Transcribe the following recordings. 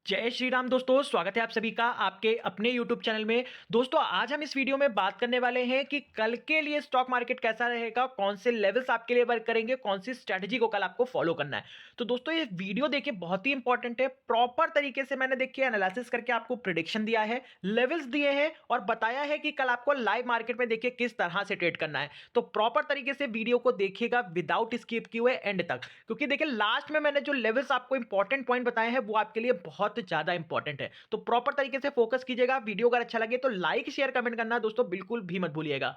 जय श्री राम दोस्तों, स्वागत है आप सभी का आपके अपने YouTube चैनल में। दोस्तों आज हम इस वीडियो में बात करने वाले हैं कि कल के लिए स्टॉक मार्केट कैसा रहेगा, कौन से लेवल्स आपके लिए वर्क करेंगे, कौन सी स्ट्रैटेजी को कल आपको फॉलो करना है। तो दोस्तों ये वीडियो देखिए बहुत ही इंपॉर्टेंट है। प्रॉपर तरीके से मैंने देखिए एनालिसिस करके आपको प्रिडिक्शन दिया है, लेवल्स दिए हैं और बताया है कि कल आपको लाइव मार्केट में देखिए किस तरह से ट्रेड करना है। तो प्रॉपर तरीके से वीडियो को देखिएगा विदाउट स्किप किए हुए एंड तक, क्योंकि देखिए लास्ट में मैंने जो लेवल्स आपको इंपॉर्टेंट पॉइंट बताए हैं वो आपके लिए बहुत ज्यादा इंपॉर्टेंट है। तो प्रॉपर तरीके से फोकस कीजिएगा। वीडियो अगर अच्छा लगे तो लाइक शेयर कमेंट करना दोस्तों बिल्कुल भी मत भूलिएगा।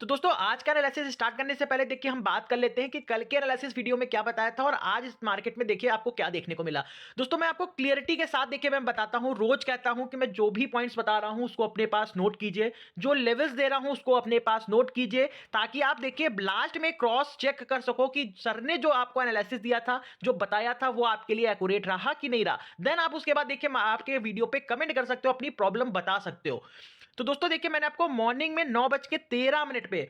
तो दोस्तों आज का एनालिसिस स्टार्ट करने से पहले देखिए हम बात कर लेते हैं कि कल के एनालिसिस वीडियो में क्या बताया था और आज इस मार्केट में देखिए आपको क्या देखने को मिला। दोस्तों मैं आपको क्लियरिटी के साथ देखिए मैं बताता हूं, रोज कहता हूं कि मैं जो भी पॉइंट्स बता रहा हूं उसको अपने पास नोट कीजिए, जो लेवल्स दे रहा हूं उसको अपने पास नोट कीजिए, ताकि आप देखिए लास्ट में क्रॉस चेक कर सको कि सर ने जो आपको एनालिसिस दिया था, जो बताया था, वो आपके लिए एक्यूरेट रहा कि नहीं रहा। देन आप उसके बाद देखिए आपके वीडियो पे कमेंट कर सकते हो, अपनी प्रॉब्लम बता सकते हो। तो दोस्तों देखिए मैंने आपको मॉर्निंग में 9:13 पे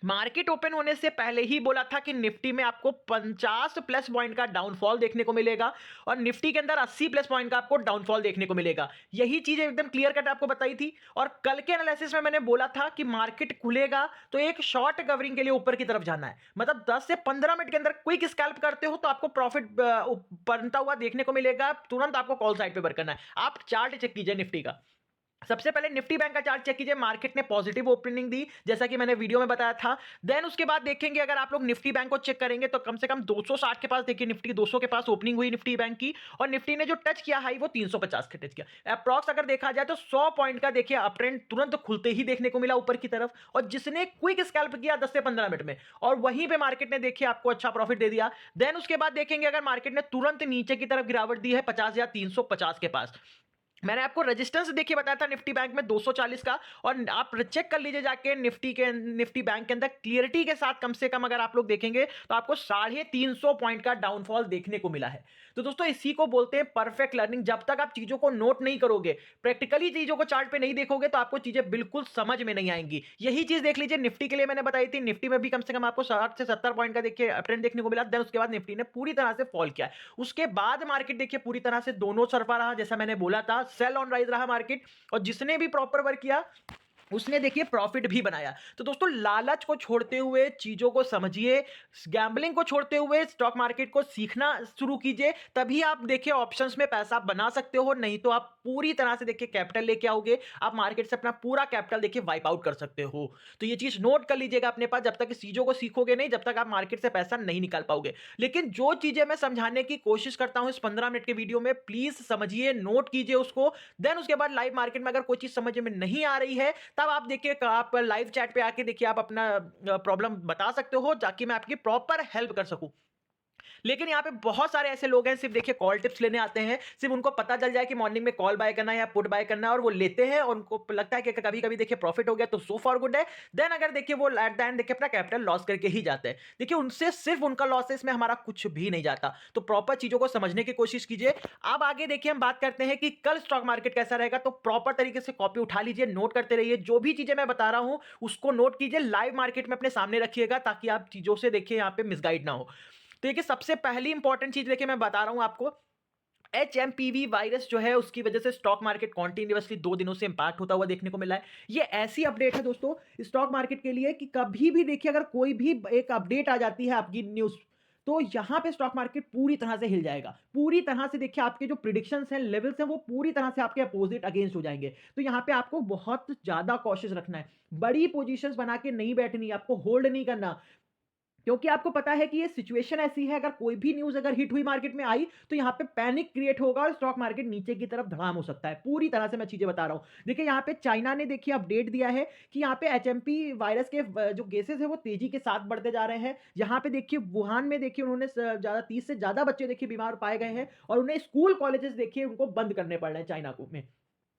मार्केट ओपन होने से पहले ही बोला था कि निफ्टी में आपको 50 प्लस पॉइंट का डाउनफॉल देखने को मिलेगा और निफ्टी के अंदर 80 प्लस पॉइंट का आपको डाउनफॉल देखने को मिलेगा। यही चीज एकदम क्लियर कट आपको बताई थी। और कल के एनालिसिस में मैंने बोला था कि मार्केट खुलेगा तो एक शॉर्ट कवरिंग के लिए ऊपर की तरफ जाना है, मतलब 10 से 15 मिनट के अंदर क्विक स्कैल्प करते हो तो आपको प्रॉफिट बनता हुआ देखने को मिलेगा। तुरंत आपको कॉल साइड पे वर्क करना है। आप चार्ट चेक कीजिए निफ्टी का। सबसे पहले निफ्टी बैंक का चार्ट चेक कीजिए। मार्केट ने पॉजिटिव ओपनिंग दी जैसा कि मैंने वीडियो में बताया था। देन उसके बाद देखेंगे अगर आप लोग निफ्टी बैंक को चेक करेंगे तो कम से कम 260 के पास देखिए, निफ्टी 200 के पास ओपनिंग हुई निफ्टी बैंक की और निफ्टी ने जो टच किया हाई वो 350 के टच किया। अप्रॉक्स अगर देखा जाए तो 100 पॉइंट का देखिए अप ट्रेंड तुरंत खुलते ही देखने को मिला ऊपर की तरफ, और जिसने क्विक स्कैल्प किया 10 से 15 मिनट में, और वहीं पे मार्केट ने देखिए आपको अच्छा प्रॉफिट दे दिया। देन उसके बाद देखेंगे अगर मार्केट ने तुरंत नीचे की तरफ गिरावट दी है 50,350 के पास। मैंने आपको रेजिस्टेंस देखिए बताया था निफ्टी बैंक में 240 का, और आप चेक कर लीजिए जाके निफ्टी बैंक के अंदर क्लियरिटी के साथ। कम से कम अगर आप लोग देखेंगे तो आपको 350 पॉइंट का डाउनफॉल देखने को मिला है। तो दोस्तों इसी को बोलते हैं परफेक्ट लर्निंग। जब तक आप चीजों को नोट नहीं करोगे, प्रैक्टिकली चीजों को चार्ट पे नहीं देखोगे, तो आपको चीजें बिल्कुल समझ में नहीं आएंगी। यही चीज देख लीजिए निफ्टी के लिए मैंने बताई थी। निफ्टी में भी कम से कम आपको 60 से 70 पॉइंट का देखिए ट्रेंड देखने को मिला। देन उसके बाद निफ्टी ने पूरी तरह से फॉल किया। उसके बाद मार्केट देखिए पूरी तरह से दोनों तरफा रहा, जैसा मैंने बोला था, सेल ऑन राइज रहा मार्केट, और जिसने भी प्रॉपर वर्क किया उसने देखिए प्रॉफिट भी बनाया। तो दोस्तों लालच को छोड़ते हुए चीजों को समझिए, गैम्बलिंग को छोड़ते हुए स्टॉक मार्केट को सीखना शुरू कीजिए, तभी आप देखिए ऑप्शंस में पैसा बना सकते हो। नहीं तो आप पूरी तरह से देखिए कैपिटल लेके आओगे, आप मार्केट से अपना पूरा कैपिटल देखिए वाइप आउट कर सकते हो। तो ये चीज नोट कर लीजिएगा अपने पास। जब तक इस चीजों को सीखोगे नहीं, जब तक आप मार्केट से पैसा नहीं निकाल पाओगे। लेकिन जो चीजें मैं समझाने की कोशिश करता हूं इस 15 मिनट के वीडियो में, प्लीज समझिए, नोट कीजिए उसको। देन उसके बाद लाइव मार्केट में अगर कोई चीज समझ में नहीं आ रही है, तब आप देखिए आप लाइव चैट पे आके देखिए आप अपना प्रॉब्लम बता सकते हो, ताकि मैं आपकी प्रॉपर हेल्प कर सकूं। लेकिन यहाँ पे बहुत सारे ऐसे लोग हैं सिर्फ देखिए कॉल टिप्स लेने आते हैं, सिर्फ उनको पता चल जाए कि मॉर्निंग में कॉल बाय करना है या पुट बाय करना है, और वो लेते हैं और उनको लगता है कि कभी कभी देखिए प्रॉफिट हो गया तो सो फॉर गुड है। देन अगर देखिए वो एट द एंड देखिए अपना कैपिटल लॉस करके ही जाते हैं। देखिए उनसे सिर्फ उनका लॉस है, इसमें हमारा कुछ भी नहीं जाता। तो प्रॉपर चीजों को समझने की कोशिश कीजिए। अब आगे देखिए हम बात करते हैं कि कल स्टॉक मार्केट कैसा रहेगा। तो प्रॉपर तरीके से कॉपी उठा लीजिए, नोट करते रहिए, जो भी चीजें मैं बता रहा हूं उसको नोट कीजिए, लाइव मार्केट में अपने सामने रखिएगा, ताकि आप चीजों से देखिए यहाँ पे मिसगाइड ना हो। तो देखिए सबसे पहली इंपॉर्टेंट चीज देखिए मैं बता रहा हूं आपको, एचएमपीवी वायरस जो है उसकी वजह से स्टॉक मार्केट कॉन्टिन्यूअसली 2 दिनों से इंपैक्ट होता हुआ देखने को मिला है। ये ऐसी अपडेट है दोस्तों स्टॉक मार्केट के लिए कि कभी भी देखिए अगर कोई भी एक अपडेट आ जाती है आपकी न्यूज, तो यहां पे स्टॉक मार्केट पूरी तरह से हिल जाएगा। पूरी तरह से देखिए आपके जो प्रिडिक्शंस हैं, लेवल्स हैं, वो पूरी तरह से आपके अपोजिट अगेंस्ट हो जाएंगे। तो यहां पे आपको बहुत ज्यादा कॉशियस रखना है। बड़ी पोजीशंस बना के नहीं बैठनी, आपको होल्ड नहीं करना, क्योंकि आपको पता है कि ये सिचुएशन ऐसी है, अगर कोई भी न्यूज अगर हिट हुई मार्केट में आई तो यहां पे पैनिक क्रिएट होगा और स्टॉक मार्केट नीचे की तरफ धड़ाम हो सकता है। पूरी तरह से मैं चीजें बता रहा हूं। देखिए यहां पे चाइना ने देखिए अपडेट दिया है कि यहां पे एचएमपी वायरस के जो केसेस है वो तेजी के साथ बढ़ते जा रहे हैं। यहां पे देखिए वुहान में देखिए उन्होंने ज्यादा 30 से ज्यादा बच्चे देखिए बीमार पाए गए हैं, और उन्हें स्कूल कॉलेजेस देखिए उनको बंद करने पड़ रहे हैं चाइना को में।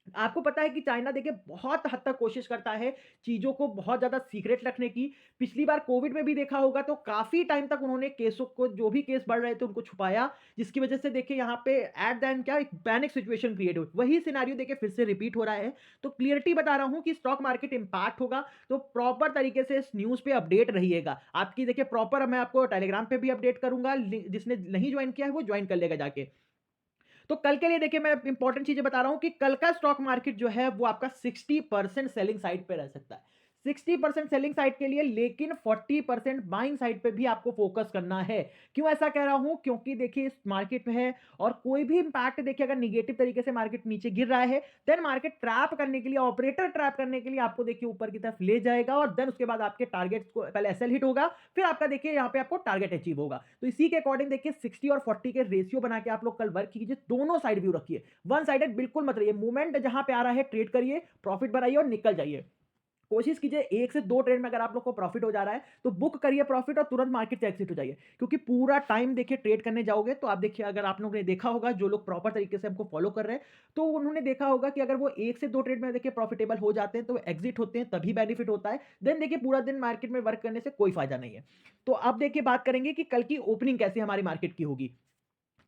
आपको पता है कि चाइना देखिए बहुत हद तक कोशिश करता है चीजों को बहुत ज्यादा सीक्रेट रखने की। पिछली बार कोविड में भी देखा होगा तो काफी टाइम तक उन्होंने केसों को, जो भी केस बढ़ रहे थे उनको छुपाया, जिसकी वजह से देखिए यहाँ पे एट द एंड क्या एक पैनिक सिचुएशन क्रिएट हुई। वही सिनेरियो देखिए फिर से रिपीट हो रहा है। तो क्लियरिटी बता रहा हूं कि स्टॉक मार्केट इंपैक्ट होगा, तो प्रॉपर तरीके से इस न्यूज पे अपडेट रहिएगा। आपकी देखिए प्रॉपर मैं आपको टेलीग्राम पे भी अपडेट करूंगा, जिसने नहीं ज्वाइन किया है वो ज्वाइन कर लेगा जाके। तो कल के लिए देखिए मैं इंपॉर्टेंट चीजें बता रहा हूं कि कल का स्टॉक मार्केट जो है वो आपका 60% सेलिंग साइड पे रह सकता है। 60% सेलिंग साइड के लिए, लेकिन 40% बाइंग साइड पे भी आपको फोकस करना है। क्यों ऐसा कह रहा हूं? क्योंकि देखिए इस मार्केट में है और कोई भी इंपैक्ट देखिए अगर निगेटिव तरीके से मार्केट नीचे गिर रहा है, देन मार्केट ट्रैप करने के लिए, ऑपरेटर ट्रैप करने के लिए आपको देखिए ऊपर की तरफ ले जाएगा और देन उसके बाद आपके टारगेट्स को पहले एसएल हिट होगा, फिर आपका देखिए यहां पे आपको टारगेट अचीव होगा। तो इसी के अकॉर्डिंग देखिए 60 और 40 के रेशियो बना के आप लोग कल वर्क कीजिए, दोनों साइड व्यू रखिए, वन साइडेड बिल्कुल मत रहिए। मूवमेंट जहां पे आ रहा है ट्रेड करिए, प्रॉफिट बनाइए और निकल जाइए। कोशिश कीजिए एक से दो ट्रेड में अगर आप लोग को प्रॉफिट हो जा रहा है तो बुक करिए प्रॉफिट और तुरंत मार्केट से एग्जिट हो जाइए, क्योंकि पूरा टाइम देखिए ट्रेड करने जाओगे तो आप देखिए, अगर आप लोगों ने देखा होगा, जो लोग प्रॉपर तरीके से हमको फॉलो कर रहे हैं, तो उन्होंने देखा होगा कि अगर वो एक से दो ट्रेड में देखिए प्रॉफिटेबल हो जाते हैं तो एग्जिट होते हैं, तभी बेनिफिट होता है। देन देखिए पूरा दिन मार्केट में वर्क करने से कोई फायदा नहीं है। तो अब देखिए बात करेंगे कि कल की ओपनिंग कैसी हमारी मार्केट की होगी।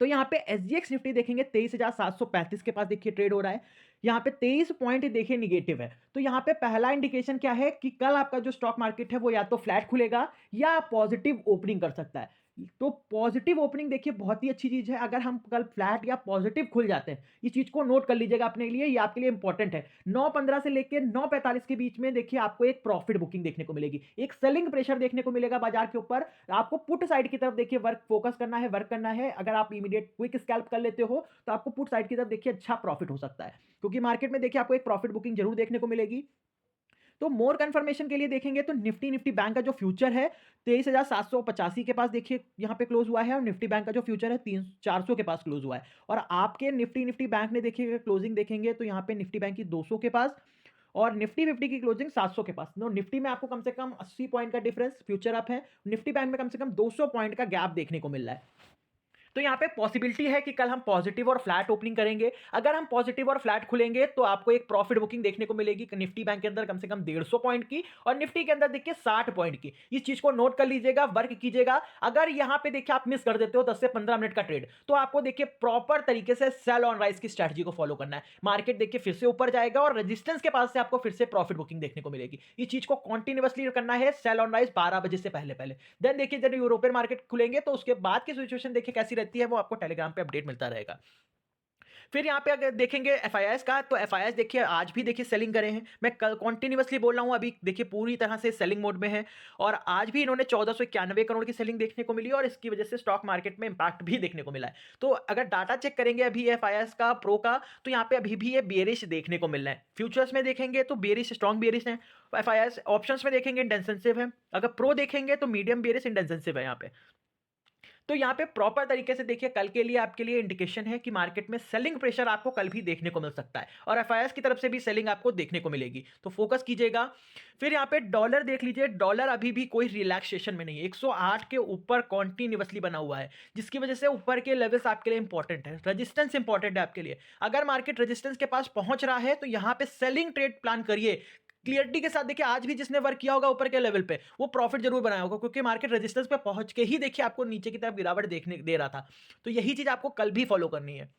तो यहाँ पे एसजीएक्स निफ्टी देखेंगे 23,735 के पास देखिए ट्रेड हो रहा है। यहाँ पे 23 पॉइंट देखिए निगेटिव है। तो यहाँ पे पहला इंडिकेशन क्या है कि कल आपका जो स्टॉक मार्केट है वो या तो फ्लैट खुलेगा या पॉजिटिव ओपनिंग कर सकता है। तो पॉजिटिव ओपनिंग देखिए बहुत ही अच्छी चीज है। अगर हम कल फ्लैट या पॉजिटिव खुल जाते हैं, इस चीज को नोट कर लीजिएगा अपने लिए, ये आपके लिए इंपॉर्टेंट है। 9:15 से लेकर 9:45 के बीच में देखिए आपको एक प्रॉफिट बुकिंग देखने को मिलेगी, एक सेलिंग प्रेशर देखने को मिलेगा बाजार के ऊपर। आपको पुट साइड की तरफ देखिए वर्क फोकस करना है, वर्क करना है। अगर आप इमीडिएट क्विक स्कैल्प कर लेते हो तो आपको पुट साइड की तरफ देखिए अच्छा प्रॉफिट हो सकता है, क्योंकि मार्केट में देखिए आपको एक प्रॉफिट बुकिंग जरूर देखने को मिलेगी। तो मोर कंफर्मेशन के लिए देखेंगे तो निफ्टी बैंक का जो फ्यूचर है 23,785 के पास देखिए यहाँ पे क्लोज हुआ है, और निफ्टी बैंक का जो फ्यूचर है 400 के पास क्लोज हुआ है। और आपके निफ्टी बैंक ने देखिए क्लोजिंग देखेंगे तो यहाँ पे निफ्टी बैंक की 200 के पास और निफ्टी 50 की क्लोजिंग 700 के पास। नो, निफ्टी में आपको कम से कम 80 पॉइंट का डिफरेंस फ्यूचर अप है, निफ्टी बैंक में कम से कम 200 पॉइंट का गैप देखने को मिल रहा है। तो यहाँ पे पॉसिबिलिटी है कि कल हम पॉजिटिव और फ्लैट ओपनिंग करेंगे। अगर हम पॉजिटिव और फ्लैट खुलेंगे तो आपको एक प्रॉफिट बुकिंग देखने को मिलेगी निफ्टी बैंक के अंदर कम से कम 150 पॉइंट की, और निफ्टी के अंदर देखिए 60 पॉइंट की। इस चीज को नोट कर लीजिएगा, वर्क कीजिएगा। अगर यहाँ पे देखिए आप मिस कर देते हो 10 से 15 मिनट का ट्रेड, तो आपको देखिए प्रॉपर तरीके से सेल ऑन राइज की स्ट्रेटजी को फॉलो करना है। मार्केट देखिए फिर से ऊपर जाएगा और रेजिस्टेंस के पास से आपको फिर से प्रॉफिट बुकिंग देखने को मिलेगी। इस चीज को कॉन्टिन्यूअसली करना है, सेल ऑन राइज 12 बजे से पहले पहले। देन देखिए जब यूरोपियन मार्केट खुलेंगे तो उसके बाद की सिचुएशन देखिए कैसी रहती है, वो आपको टेलीग्राम पे अपडेट मिलता रहेगा। फिर यहाँ पे अगर देखेंगे एफआईआईएस का, तो एफआईआईएस देखिए आज भी देखिए सेलिंग करे हैं। मैं कल कॉन्टिन्यूअसली बोल रहा हूँ, अभी देखिए पूरी तरह से सेलिंग मोड में है, और आज भी इन्होंने 1491 करोड़ की सेलिंग देखने को मिली, और इसकी वजह से स्टॉक मार्केट में इंपैक्ट भी देखने को मिला है। तो अगर डाटा चेक करेंगे अभी एफआईआईएस का प्रो का, तो यहाँ पे अभी भी ये बेरिश देखने को मिल रहा है। फ्यूचर्स में देखेंगे तो बेरिश, स्ट्रॉन्ग बेरिश है। एफआईआईएस ऑप्शंस में देखेंगे इंटेंसिव है, अगर प्रो देखेंगे तो मीडियम बेरिश इंटेंसिव है यहाँ पे। तो यहाँ पे प्रॉपर तरीके से देखिए कल के लिए आपके लिए इंडिकेशन है कि मार्केट में सेलिंग प्रेशर आपको कल भी देखने को मिल सकता है, और एफआईआईएस की तरफ से भी सेलिंग आपको देखने को मिलेगी, तो फोकस कीजिएगा। फिर यहाँ पे डॉलर देख लीजिए, डॉलर अभी भी कोई रिलैक्सेशन में नहीं है, 108 के ऊपर कॉन्टिन्यूअसली बना हुआ है, जिसकी वजह से ऊपर के लेवल्स आपके लिए इंपॉर्टेंट है, रेजिस्टेंस इंपॉर्टेंट है आपके लिए। अगर मार्केट रेजिस्टेंस के पास पहुंच रहा है तो यहाँ पे सेलिंग ट्रेड प्लान करिए क्लियरिटी के साथ। देखिए आज भी जिसने वर्क किया होगा ऊपर के लेवल पे, वो प्रॉफिट जरूर बनाया होगा, क्योंकि मार्केट रेजिस्टेंस पे पहुंच के ही देखिए आपको नीचे की तरफ गिरावट देखने दे रहा था। तो यही चीज आपको कल भी फॉलो करनी है।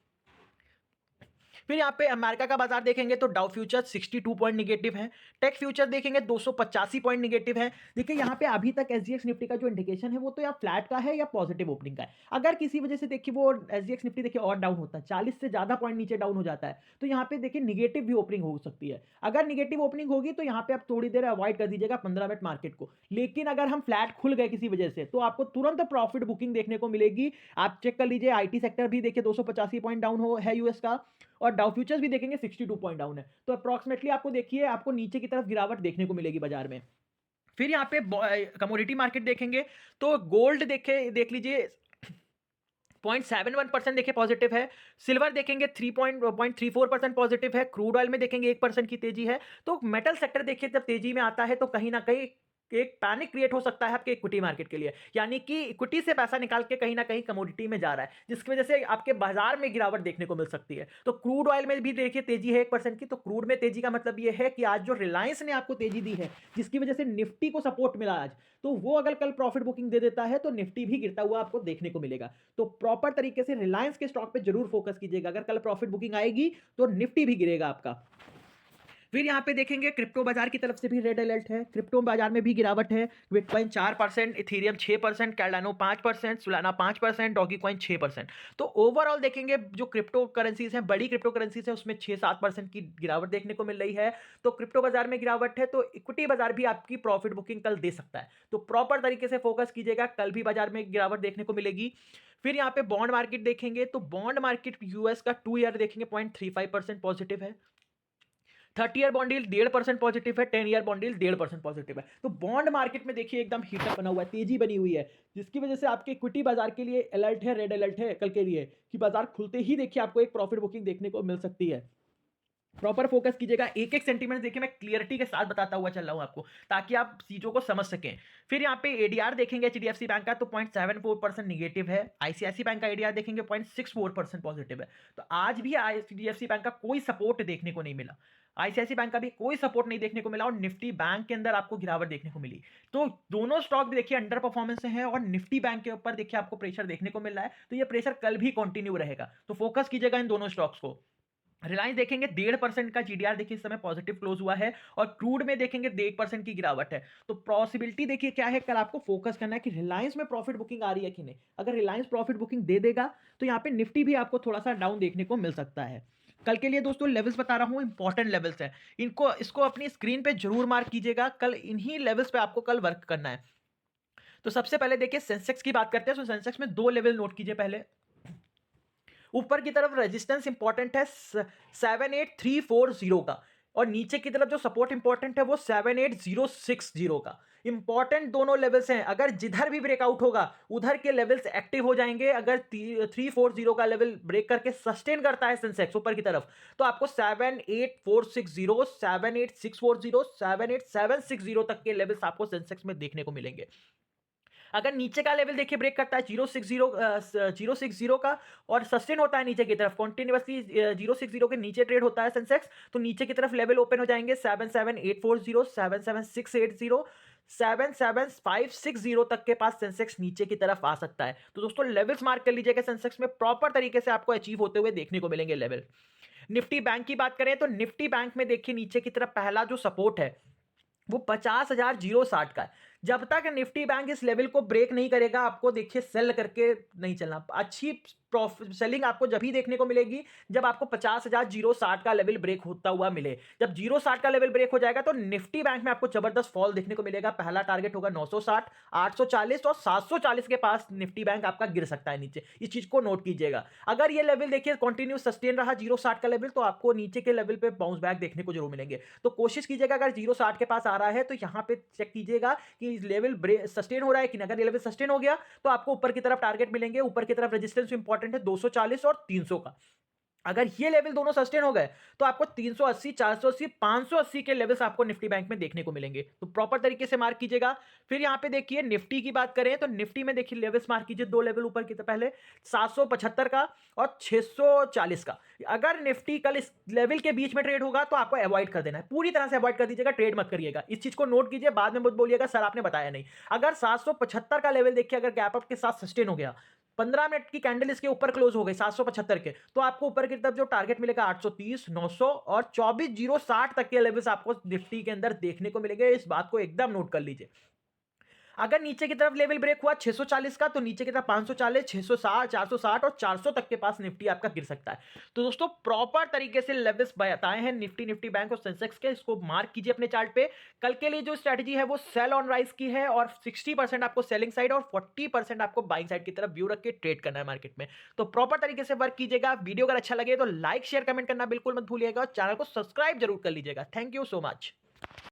फिर यहाँ पे अमेरिका का बाजार देखेंगे तो डाउ फ्यूचर 62 पॉइंट निगेटिव है, टेक फ्यूचर देखेंगे 285 पॉइंट निगेटिव है। देखिए यहाँ पे अभी तक एसजीएक्स निफ्टी का जो इंडिकेशन है वो तो या फ्लैट का है या पॉजिटिव ओपनिंग का है। अगर किसी वजह से देखिए वो एसजीएक्स निफ्टी देखिए और डाउन होता है, 40 से ज्यादा पॉइंट नीचे डाउन हो जाता है, तो यहाँ पे देखिए निगेटिव भी ओपनिंग हो सकती है। अगर निगेटिव ओपनिंग होगी तो यहाँ पे आप थोड़ी देर अवॉइड कर दीजिएगा 15 मिनट मार्केट को। लेकिन अगर हम फ्लैट खुल गए किसी वजह से, तो आपको तुरंत प्रॉफिट बुकिंग देखने को मिलेगी। आप चेक कर लीजिए, आईटी सेक्टर भी देखिए 285 पॉइंट डाउन हो है यूएस का, और डाउ फ्यूचर्स भी देखेंगे 62 पॉइंट डाउन है। तो अप्रॉक्सीमेटली आपको देखिए आपको नीचे की तरफ गिरावट देखने को मिलेगी बाजार में। फिर यहाँ पे कमोडिटी मार्केट देखेंगे तो गोल्ड देख लीजिए 0.71% देखिए पॉजिटिव है। सिल्वर देखेंगे 3.34% पॉजिटिव है। क्रूड ऑयल में देखेंगे 1% की तेजी है। तो मेटल सेक्टर देखिए जब तेजी में आता है तो कहीं ना कहीं एक पैनिक क्रिएट हो सकता है आपके इक्विटी मार्केट के लिए, यानी कि इक्विटी से पैसा निकाल के कहीं ना कहीं कमोडिटी में जा रहा है, जिसकी वजह से आपके बाजार में गिरावट देखने को मिल सकती है। तो क्रूड ऑयल में भी देखिए तेजी है 1% की। तो क्रूड में तेजी का मतलब यह है कि आज जो रिलायंस ने आपको तेजी दी है, जिसकी वजह से निफ्टी को सपोर्ट मिला आज, तो वो अगर कल प्रॉफिट बुकिंग दे देता है तो निफ्टी भी गिरता हुआ आपको देखने को मिलेगा। तो प्रॉपर तरीके से रिलायंस के स्टॉक पे जरूर फोकस कीजिएगा। अगर कल प्रॉफिट बुकिंग आएगी तो निफ्टी भी गिरेगा आपका। फिर यहाँ पे देखेंगे क्रिप्टो बाजार की तरफ से भी रेड अलर्ट है। क्रिप्टो बाजार में भी गिरावट है। Bitcoin 4%, Ethereum 6%, कैर्डानो 5%, Solana 5%, doggy coin 6%। तो ओवरऑल देखेंगे जो क्रिप्टो करेंसीज हैं, बड़ी क्रिप्टो करेंसीज हैं, उसमें 6-7% की गिरावट देखने को मिल रही है। तो क्रिप्टो बाजार में गिरावट है तो इक्विटी बाजार भी आपकी प्रॉफिट बुकिंग कल दे सकता है। तो प्रॉपर तरीके से फोकस कीजिएगा, कल भी बाजार में गिरावट देखने को मिलेगी। फिर यहाँ पे बॉन्ड मार्केट देखेंगे तो बॉन्ड मार्केट यूएस का 2 ईयर देखेंगे 0.35% पॉजिटिव है। 30 ईयर बॉन्ड यील्ड 1.5% पॉजिटिव है। 10 ईयर बॉन्ड यील्ड 1.5% पॉजिटिव है। तो बॉन्ड मार्केट में देखिए एकदम हीटअप बना हुआ है, तेजी बनी हुई है, जिसकी वजह से आपके इक्विटी बाजार के लिए अलर्ट है, रेड अलर्ट है कल के लिए कि बाजार खुलते ही देखिए आपको एक प्रॉफिट बुकिंग देखने को मिल सकती है। प्रॉपर फोकस कीजिएगा, एक एक सेंटीमेंट देखिए, मैं क्लियरिटी के साथ बताता हुआ चल रहा हूं आपको ताकि आप चीजों को समझ सकें। फिर यहाँ पे एडीआर देखेंगे एचडीएफसी बैंक का तो 0.74% निगेटिव है। आईसीआईसी बैंक का एडीआर देखेंगे 0.64% पॉजिटिव है। तो आज भी आईसीआईसी बैंक का कोई सपोर्ट देखने को नहीं मिला। आईसीआईसी बैंक का भी कोई सपोर्ट नहीं देखने को मिला और निफ्टी बैंक के अंदर आपको गिरावट देखने को मिली। तो दोनों स्टॉक भी देखिए अंडर परफॉर्मेंस है और निफ्टी बैंक के ऊपर देखिए आपको प्रेशर देखने को मिल रहा है। तो ये प्रेशर कल भी कंटिन्यू रहेगा, तो फोकस कीजिएगा इन दोनों स्टॉक्स को। रिलायंस देखेंगे 1.5% का जीडीआर देखिए इस समय पॉजिटिव क्लोज हुआ है और क्रूड में देखेंगे 1% की गिरावट है। तो पॉसिबिलिटी देखिए क्या है, कल आपको फोकस करना है कि रिलायंस में प्रॉफिट बुकिंग आ रही है कि नहीं। अगर रिलायंस प्रॉफिट बुकिंग दे देगा तो यहाँ पे निफ्टी भी आपको थोड़ा सा डाउन देखने को मिल सकता है। कल के लिए दोस्तों लेवल्स बता रहा हूँ, इंपॉर्टेंट लेवल्स है, इसको अपनी स्क्रीन पे जरूर मार्क कीजिएगा। कल इन्हीं लेवल्स पे आपको कल वर्क करना है। तो सबसे पहले देखिए सेंसेक्स की बात करते हैं। तो सेंसेक्स में 2 लेवल नोट कीजिए। पहले ऊपर की तरफ रेजिस्टेंस इंपॉर्टेंट है 78340 का और नीचे की तरफ जो सपोर्ट इंपॉर्टेंट है वो 78060 का। इंपॉर्टेंट दोनों लेवल्स हैं, अगर जिधर भी ब्रेकआउट होगा उधर के लेवल्स एक्टिव हो जाएंगे। अगर 340 का लेवल ब्रेक करके सस्टेन करता है सेंसेक्स ऊपर की तरफ तो आपको 78460, 78640, 78760 तक के लेवल्स आपको सेंसेक्स में देखने को मिलेंगे। अगर नीचे का लेवल देखिए ब्रेक करता है 060 का और सस्टेन होता है नीचे की तरफ कंटिन्यूअसली 060 के नीचे ट्रेड होता है सेंसेक्स, तो नीचे की तरफ लेवल ओपन हो जाएंगे 77840, 77680, 77560 तक के पास सेंसेक्स नीचे की तरफ आ सकता है। तो दोस्तों लेवल्स मार्क कर लीजिएगा, सेंसेक्स में प्रॉपर तरीके से आपको अचीव होते हुए देखने को मिलेंगे लेवल। निफ्टी बैंक की बात करें तो निफ्टी बैंक में देखिए नीचे की तरफ पहला जो सपोर्ट है वो 50,060 का है। जब तक निफ्टी बैंक इस लेवल को ब्रेक नहीं करेगा आपको देखिए सेल करके नहीं चलना। अच्छी प्रॉफिट सेलिंग आपको जब ही देखने को मिलेगी जब आपको 50,060 का लेवल ब्रेक होता हुआ मिले। जब 060 का लेवल ब्रेक हो जाएगा तो निफ्टी बैंक में आपको जबरदस्त फॉल देखने को मिलेगा। पहला टारगेट होगा 960, 840 और 740 के पास निफ्टी बैंक आपका गिर सकता है नीचे। इस चीज को नोट कीजिएगा। अगर ये लेवल देखिए कंटिन्यू सस्टेन रहा 060 का लेवल तो आपको नीचे के लेवल पे बाउंस बैक देखने को जरूर मिलेंगे। तो कोशिश कीजिएगा अगर 060 के पास आ रहा है तो यहाँ पे चेक कीजिएगा कि लेवल सस्टेन हो रहा है कि नहीं। अगर ये लेवल सस्टेन हो गया तो आपको ऊपर की तरफ टारगेट मिलेंगे। ऊपर की तरफ रेजिस्टेंस इंपॉर्टेंट है 240 और 300 का। अगर ये लेवल दोनों सस्टेन हो गए तो आपको 380, 480, 580 के लेवल्स आपको निफ्टी बैंक में देखने को मिलेंगे। तो प्रॉपर तरीके से मार्क कीजिएगा। फिर यहां पे देखिए निफ्टी की बात करें तो निफ्टी में देखिए लेवल्स मार्क कीजिए, 2 लेवल ऊपर की, तो पहले 775 का और 640 का। अगर निफ्टी कल इस लेवल के बीच में ट्रेड होगा तो आपको अवॉइड कर देना है, पूरी तरह से अवॉइड कर दीजिएगा, ट्रेड मत करिएगा। इस चीज को नोट कीजिए, बाद में मत बोलिएगा सर आपने बताया नहीं। अगर 775 का लेवल देखिए अगर गैप अप के साथ सस्टेन हो गया, 15 मिनट की कैंडल इसके ऊपर क्लोज हो गई 775 के, तो आपको ऊपर की तरफ जो टारगेट मिलेगा 830, 900 और 24,060 तक के लेवल्स आपको निफ्टी के अंदर देखने को मिलेंगे। इस बात को एकदम नोट कर लीजिए। अगर नीचे की तरफ लेवल ब्रेक हुआ 640 का तो नीचे की तरफ 540, 660, 460 और 400 तक के पास निफ्टी आपका गिर सकता है। तो दोस्तों प्रॉपर तरीके से लेवल्स बताए हैं निफ्टी बैंक और सेंसेक्स के, इसको मार्क कीजिए अपने चार्ट पे। कल के लिए जो स्ट्रेटजी है वो सेल ऑन राइज की है और 60% आपको सेलिंग साइड और 40% आपको बाइंग साइड की तरफ व्यू रख के ट्रेड करना है मार्केट में। तो प्रॉपर तरीके से वर्क कीजिएगा। वीडियो अगर अच्छा लगे तो लाइक शेयर कमेंट करना बिल्कुल मत भूलिएगा और चैनल को सब्सक्राइब जरूर कर लीजिएगा। Thank you so much.